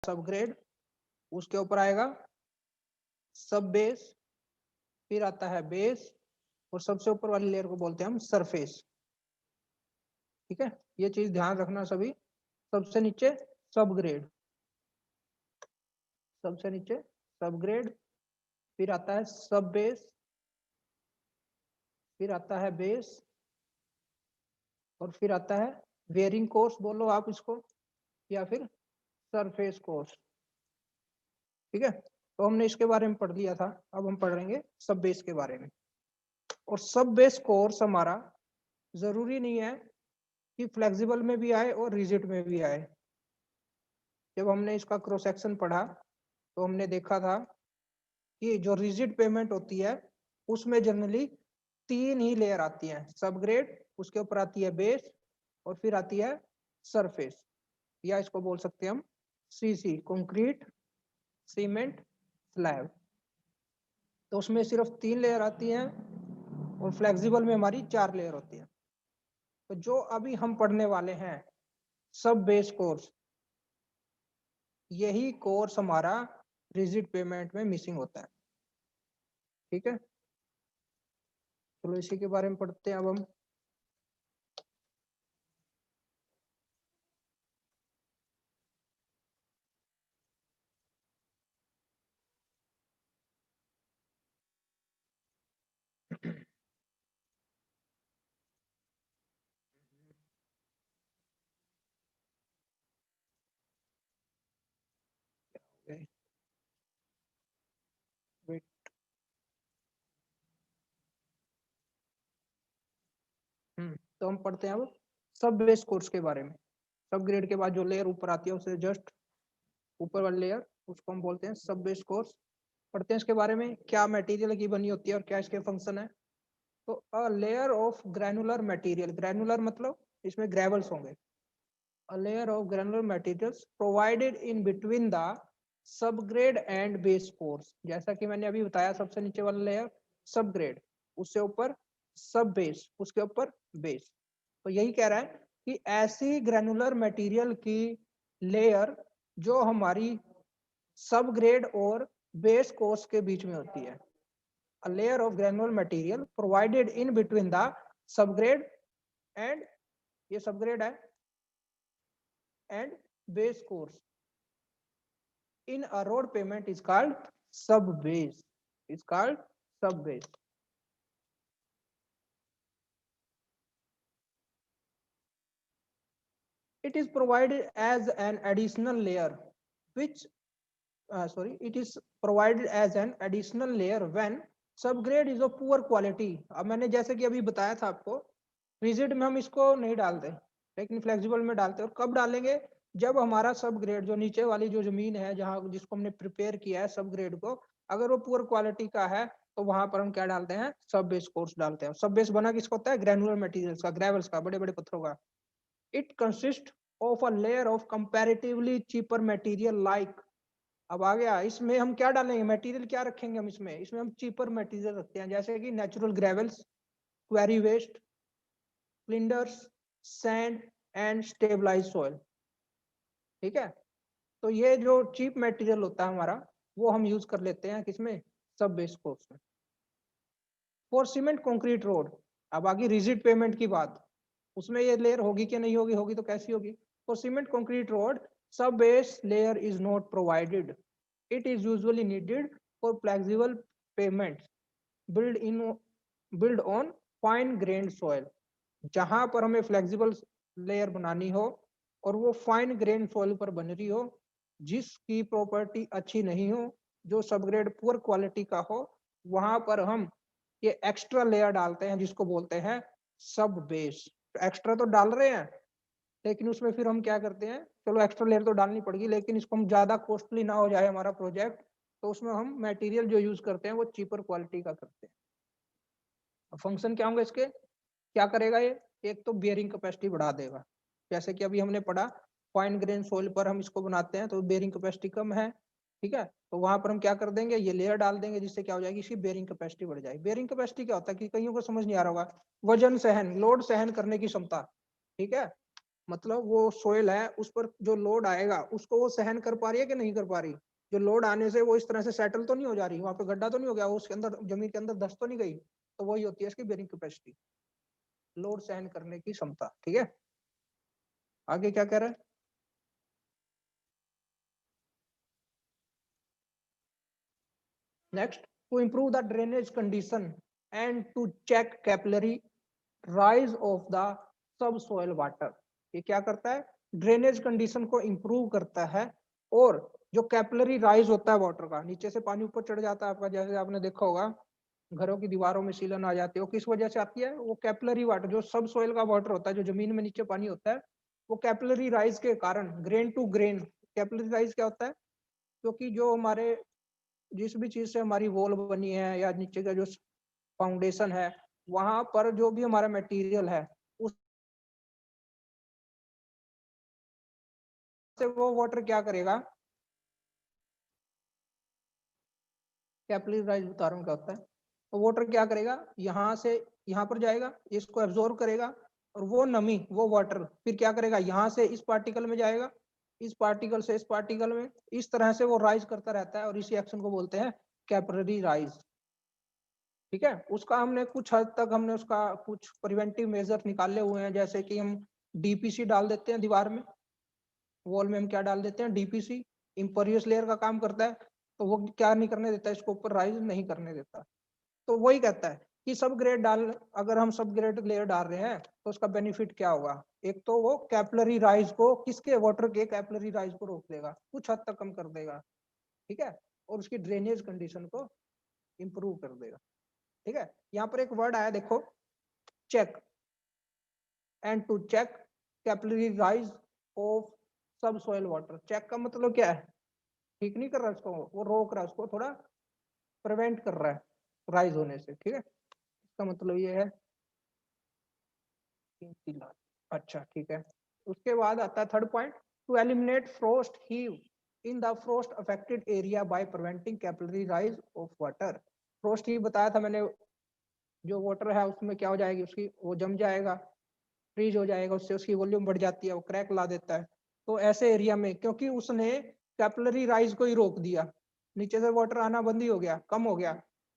सब ग्रेड, उसके ऊपर आएगा सब बेस, फिर आता है बेस, और सबसे ऊपर वाली लेयर को बोलते हैं हम सरफेस। ठीक है, ये चीज ध्यान रखना सभी। सबसे नीचे सब ग्रेड, सबसे नीचे सब ग्रेड, फिर आता है सब बेस, फिर आता है बेस, और फिर आता है वेयरिंग कोर्स बोलो आप इसको, या फिर सरफेस कोर्स। ठीक है, तो हमने इसके बारे में पढ़ लिया था, अब हम पढ़ेंगे सब बेस के बारे में। और सब बेस कोर्स हमारा जरूरी नहीं है कि फ्लेक्सिबल में भी आए और रिजिड में भी आए। जब हमने इसका क्रॉस सेक्शन पढ़ा तो हमने देखा था कि जो रिजिड पेमेंट होती है उसमें जनरली 3 ही लेयर आती हैं, सब ग्रेड, उसके ऊपर आती है बेस, और फिर आती है सरफेस, या इसको बोल सकते हैं हम सीसी, कंक्रीट सीमेंट स्लैब। तो उसमें सिर्फ 3 लेयर आती हैं, और फ्लेक्सिबल में हमारी 4 लेयर होती है। तो जो अभी हम पढ़ने वाले हैं सब बेस कोर्स, यही कोर्स हमारा रिजिड पेमेंट में मिसिंग होता है। ठीक है, चलो इसी के बारे में पढ़ते हैं अब हम। तो हम पढ़ते हैं अब सब बेस कोर्स के बारे में। सब ग्रेड के बाद जो लेयर ऊपर आती है उसे जस्ट ऊपर वाली लेयर, उसको हम बोलते हैं सब बेस कोर्स। पढ़ते हैं इसके बारे में, क्या मटेरियल की बनी होती है और क्या इसके फंक्शन है। तो अ layer of granular material, granular मतलब इसमें ग्रेवल्स होंगे। अ layer of granular materials provided in between the sub grade and base course. जैसा कि मैंने अभी बताया, सबसे नीचे वाला लेयर सब ग्रेड, उससे ऊपर सब बेस, उसके ऊपर बेस। तो यही कह रहा है कि ऐसी ग्रैनुलर मटेरियल की लेयर जो हमारी सब ग्रेड और बेस कोर्स के बीच में होती है। A layer of granular material provided in between the subgrade and, ये subgrade है, and base course in a road pavement is called subbase, is called subbase. It is provided as an additional layer which it is provided as an additional layer when subgrade is of poor quality. अब मैंने जैसे कि अभी बताया था आपको, rigid में हम इसको नहीं डालते लेकिन फ्लेक्सिबल में डालते हैं। और कब डालेंगे, जब हमारा सब ग्रेड, जो नीचे वाली जो जमीन है जहां जिसको हमने प्रिपेयर किया है सब ग्रेड को, अगर वो पुअर क्वालिटी का है तो वहां पर हम क्या डालते हैं, सब बेस कोर्स डालते हैं। सब बेस बना किसका होता है, ग्रैनुलर मटेरियल्स का, ग्रेवल्स का, बड़े बड़े पत्थरों का। It consist of a layer of comparatively cheaper material like, अब आ गया, इसमें हम क्या डालेंगे, मटेरियल क्या रखेंगे हम इसमें, इसमें हम चीपर मटेरियल रखते हैं, जैसे कि natural gravels, quarry waste, splinters, sand and stabilise soil. ठीक है, तो ये जो चीप मटेरियल होता है हमारा, वो हम यूज कर लेते हैं किसमें, सब बेस कोर्स में। फॉर सीमेंट कंक्रीट रोड, अब आगे रिजिड पेमेंट की बात, उसमें ये लेयर होगी कि नहीं होगी, होगी तो कैसी होगी। फॉर सीमेंट कंक्रीट रोड सब base layer is not provided, it is usually needed for flexible pavements build on fine grained soil। जहां पर हमें फ्लेक्सिबल लेयर बनानी हो और वो फाइन ग्रेन सोइल पर बन रही हो, जिसकी प्रॉपर्टी अच्छी नहीं हो, जो सबग्रेड पुअर क्वालिटी का हो, वहां पर हम ये एक्स्ट्रा लेयर डालते हैं जिसको बोलते हैं सब बेस। एक्स्ट्रा तो डाल रहे हैं लेकिन उसमें फिर हम क्या करते हैं, चलो एक्स्ट्रा लेयर तो डालनी पड़ेगी लेकिन इसको हम ज्यादा कॉस्टली ना हो जाए हमारा प्रोजेक्ट, तो उसमें हम मटेरियल जो यूज करते हैं वो चीपर क्वालिटी का करते हैं। फंक्शन क्या होंगे इसके, क्या करेगा ये, एक तो बियरिंग कैपेसिटी बढ़ा देगा, जैसे कि अभी हमने पढ़ा फाइन ग्रेन सोइल पर हम इसको बनाते हैं तो बियरिंग कैपेसिटी कम है। ठीक है, तो वहां पर हम क्या कर देंगे, ये लेयर डाल देंगे जिससे क्या हो जाएगी, इसकी बेयरिंग कैपेसिटी बढ़ जाएगी। बेयरिंग कैपेसिटी क्या होता है कि कईयों को समझ नहीं आ रहा होगा, वजन सहन, लोड सहन करने की क्षमता। ठीक है, मतलब वो सोयल है, उस पर जो लोड आएगा उसको वो सहन कर पा रही है कि नहीं कर पा रही। जो लोड आने से वो इस तरह से सेटल तो नहीं हो जा रही, वहां पे गड्ढा तो नहीं हो गया, वो उसके अंदर जमीन के अंदर धस तो नहीं गई। तो वही होती है इसकी बेरिंग कैपेसिटी, लोड सहन करने की क्षमता। ठीक है, आगे क्या कह रहा है? Next, to improve the drainage condition and to check capillary rise of the sub soil water. ये क्या करता है? ड्रेनेज कंडीशन को इंप्रूव करता है, और जो कैपिलरी राइज होता है वाटर का, नीचे से पानी ऊपर चढ़ जाता है आपका, जैसे आपने देखा होगा घरों की दीवारों में सीलन आ जाती है, वो किस वजह से आती है? वो कैपिलरी वाटर, जो सब सोयल का वाटर होता है, जो जमीन में नीचे पानी होता है, वो कैपिलरी राइज के कारण, grain to grain. Capillary rise क्या होता है? क्योंकि जो हमारे जिस भी चीज से हमारी वॉल बनी है या नीचे का जो फाउंडेशन है, वहां पर जो भी हमारा मटेरियल है उससे वो वाटर क्या करेगा? कैपिलरी राइज बता रहा हूँ क्या होता है। तो वाटर क्या करेगा? यहाँ से यहाँ पर जाएगा, इसको एब्जॉर्ब करेगा, और वो नमी, वो वाटर फिर क्या करेगा? यहाँ से इस पार्टिकल में जाएगा, इस पार्टिकल से इस पार्टिकल में, इस तरह से वो राइज करता रहता है, और इसी एक्शन को बोलते हैं कैपिलरी राइज। ठीक है, उसका हमने कुछ हद तक हमने उसका कुछ प्रिवेंटिव मेजर निकाले हुए हैं, जैसे कि हम डीपीसी डाल देते हैं दीवार में, वॉल में हम क्या डाल देते हैं? डीपीसी। इम्परियस लेयर का काम करता है, तो वो क्या नहीं करने देता? इसको ऊपर राइज नहीं करने देता। तो वही कहता है कि सब ग्रेड डाल, अगर हम सब ग्रेड लेयर डाल रहे हैं तो उसका बेनिफिट क्या होगा? एक तो वो कैपिलरी राइज को, किसके? वाटर के कैपिलरी राइज को रोक देगा, कुछ हद तक कम कर देगा। ठीक है, और उसकी ड्रेनेज कंडीशन को इंप्रूव कर देगा। ठीक है, यहाँ पर एक वर्ड आया देखो, check and to check capillary rise of sub soil water. Check का मतलब क्या है? ठीक नहीं कर रहा उसको, वो रोक रहा है उसको, थोड़ा प्रिवेंट कर रहा है राइज होने से। ठीक है, इसका मतलब ये है। अच्छा ठीक है, उसके बाद आता है third point, to eliminate frost heave in the frost affected area by preventing capillary rise of water. Frost heave बताया था मैंने, जो वाटर है उसमें क्या हो जाएगी? उसकी वो जम जाएगा, फ्रीज हो जाएगा, उससे उसकी वॉल्यूम बढ़ जाती है, वो क्रैक ला देता है। तो ऐसे एरिया में, क्योंकि उसने कैपिलरी राइज को ही रोक दिया, नीचे से वाटर आना बंद ही हो गया, कम हो गया,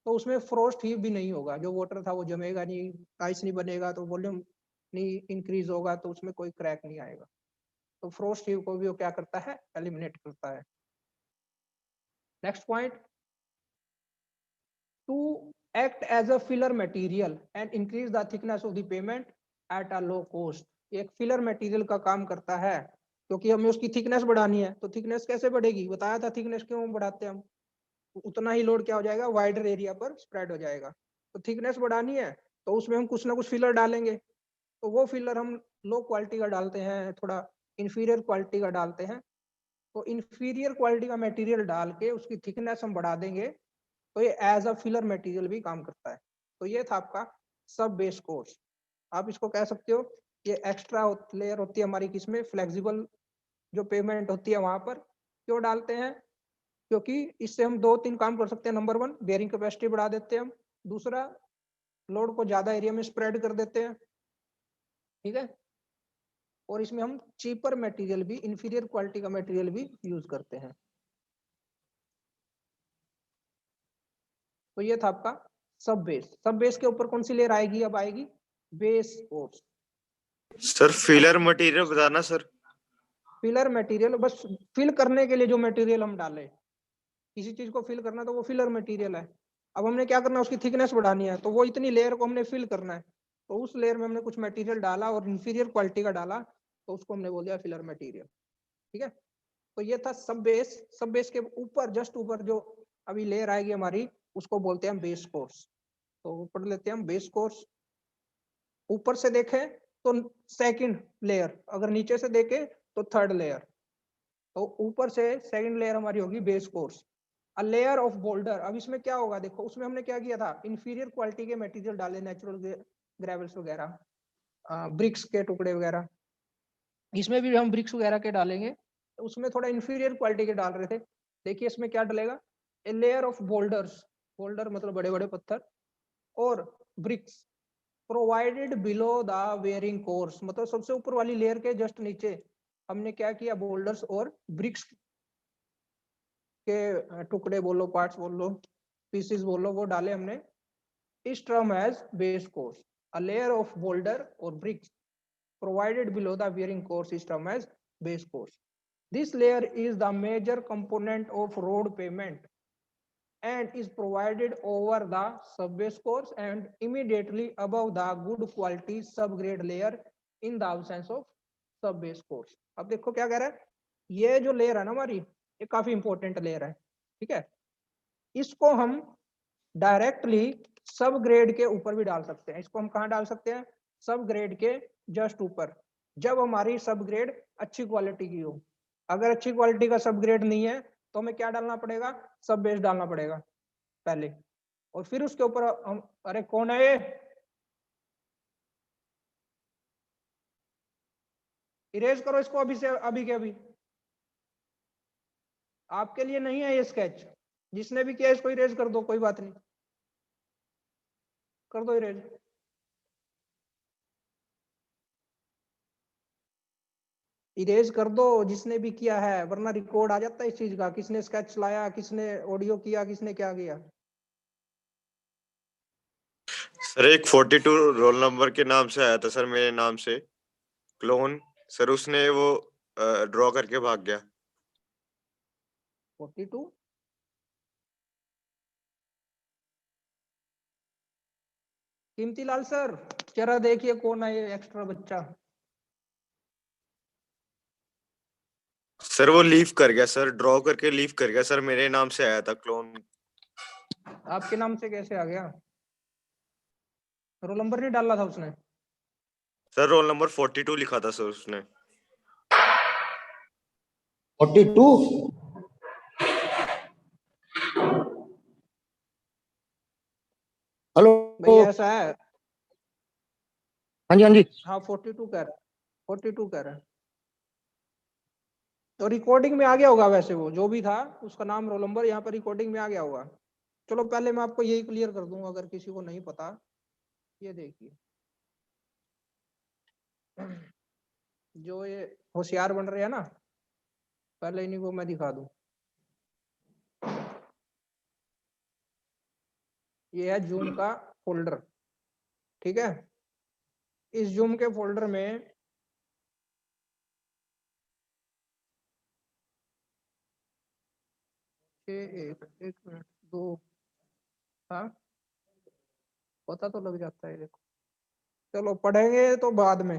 तो उसमें फ्रोस्ट हीव भी नहीं होगा, जो वाटर था वो जमेगा नहीं, आइस नहीं बनेगा, तो वॉल्यूम नहीं इंक्रीज होगा, तो उसमें कोई क्रैक नहीं आएगा। तो फ्रोस्ट हीव को भी वो क्या करता है? एलिमिनेट करता है। Next point, to act as a filler material and increase the thickness of the pavement at a low cost. एक फिलर मटेरियल का काम करता है, क्योंकि हमें उसकी थिकनेस बढ़ानी है। तो थिकनेस कैसे बढ़ेगी? बताया था थिकनेस क्यों बढ़ाते हैं हम? उतना ही लोड क्या हो जाएगा? वाइडर एरिया पर स्प्रेड हो जाएगा। तो थिकनेस बढ़ानी है तो उसमें हम कुछ ना कुछ फिलर डालेंगे। तो वो फिलर हम लो क्वालिटी का डालते हैं, थोड़ा इंफीरियर क्वालिटी का डालते हैं। तो इंफीरियर क्वालिटी का मटेरियल डाल के उसकी थिकनेस हम बढ़ा देंगे, तो ये एज अ फिलर मटेरियल भी काम करता है। तो ये था आपका सब बेस कोर्स। आप इसको कह सकते हो ये एक्स्ट्रा लेयर होती है हमारी, किसमें? फ्लेक्सिबल जो पेमेंट होती है वहां पर। क्यों डालते हैं? क्योंकि इससे हम दो तीन काम कर सकते हैं। नंबर वन, बेयरिंग कैपेसिटी बढ़ा देते हैं हम। दूसरा, लोड को ज्यादा एरिया में स्प्रेड कर देते हैं। ठीक है, और इसमें हम चीपर मटेरियल भी, इंफीरियर क्वालिटी का मटेरियल भी यूज करते हैं। तो ये था आपका सब बेस। सब बेस के ऊपर कौन सी लेयर आएगी? अब आएगी base course. Sir filler material बताना सर। फिलर मटेरियल बस फिल करने के लिए जो मटेरियल हम डाले, किसी चीज को फिल करना तो वो फिलर मटेरियल है। अब हमने क्या करना है? उसकी थिकनेस बढ़ानी है, तो वो इतनी लेयर को हमने फिल करना है। तो उस लेयर में हमने कुछ मटेरियल डाला और इंफीरियर क्वालिटी का डाला, तो उसको हमने बोल दिया फिलर मटेरियल। ठीक है, तो ये था सब बेस। सब बेस के ऊपर, जस्ट ऊपर जो अभी लेयर आएगी हमारी, उसको बोलते हैं हम बेस कोर्स। तो पढ़ लेते हैं हम बेस कोर्स। ऊपर से देखें तो सेकंड लेयर, अगर नीचे से देखें तो थर्ड लेयर। तो ऊपर से सेकंड लेयर हमारी होगी base course, a layer of boulder. अब इसमें क्या होगा? देखो उसमें हमने क्या किया था? इंफीरियर क्वालिटी के मटेरियल डाले, नेचुरल ग्रेवल्स वगैरह, ब्रिक्स के टुकड़े वगैरह। इसमें भी हम ब्रिक्स वगैरह के डालेंगे, तो उसमें थोड़ा इंफीरियर क्वालिटी के डाल रहे थे। देखिए इसमें क्या डलेगा? A layer of boulders, boulder मतलब बड़े बड़े पत्थर, और bricks, provided below the wearing course, मतलब सबसे ऊपर वाली लेयर के जस्ट नीचे हमने क्या किया, बोल्डर्स और ब्रिक्स के टुकड़े बोलो, पार्ट्स बोलो, पीसेस बोलो, वो डाले हमने। इस term as base course, a layer of boulder और bricks provided below the wearing course is termed as base course. This layer is the major component of road pavement and is provided over the subbase course and immediately above the good quality subgrade layer in the absence of subbase course. अब देखो क्या कह रहा है, ये जो layer है ना हमारी, ये काफी इंपॉर्टेंट लेयर है, ठीक है। इसको हम डायरेक्टली सब ग्रेड के ऊपर भी डाल सकते हैं। इसको हम कहाँ डाल सकते हैं, सब ग्रेड के जस्ट ऊपर, जब हमारी सब ग्रेड अच्छी क्वालिटी की हो। अगर अच्छी क्वालिटी का सब ग्रेड नहीं है तो हमें क्या डालना पड़ेगा, सब बेस डालना पड़ेगा पहले, और फिर उसके ऊपर हम, अरे कौन है ये, इरेज करो इसको अभी से, अभी के अभी। आपके लिए नहीं है ये स्केच, जिसने भी किया इसको इरेज कर दो, कोई बात नहीं, कर दो इरेज। इरेज कर दो जिसने भी किया है, वरना रिकॉर्ड आ जाता है इस चीज का, किसने स्केच चलाया, किसने ऑडियो किया, किसने क्या किया। सर एक 42 रोल नंबर के नाम से आया था सर, मेरे नाम से क्लोन। सर उसने वो ड्रॉ करके भाग गया। 42 कीमती लाल सर, जरा देखिए कौन है ये एक्स्ट्रा बच्चा। सर वो लीव कर गया सर, ड्रॉ करके लीव कर गया सर, मेरे नाम से आया था क्लोन। आपके नाम से कैसे आ गया, रोल नंबर नहीं डाला था उसने। सर रोल नंबर 42 लिखा था सर उसने। 42। हेलो भैया ऐसा है, हाँ जी हाँ जी। हाँ 42 कह रहा है, 42 कह रहा है। तो रिकॉर्डिंग में आ गया होगा वैसे, वो जो भी था उसका नाम रोल नंबर यहाँ पर रिकॉर्डिंग में आ गया होगा। चलो पहले मैं आपको यही क्लियर कर दूंगा अगर किसी को नहीं पता। ये देखिए, जो ये होशियार बन रहे हैं ना, पहले इन्हीं को मैं दिखा दूं। ये है जूम का फोल्डर, ठीक है। इस जूम के फोल्डर में एक एक मिनट दो, हाँ पता तो लग जाता है, देखो। चलो पढ़ेंगे तो बाद में,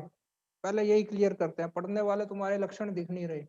पहले यही क्लियर करते हैं, पढ़ने वाले तुम्हारे लक्षण दिख नहीं रहे।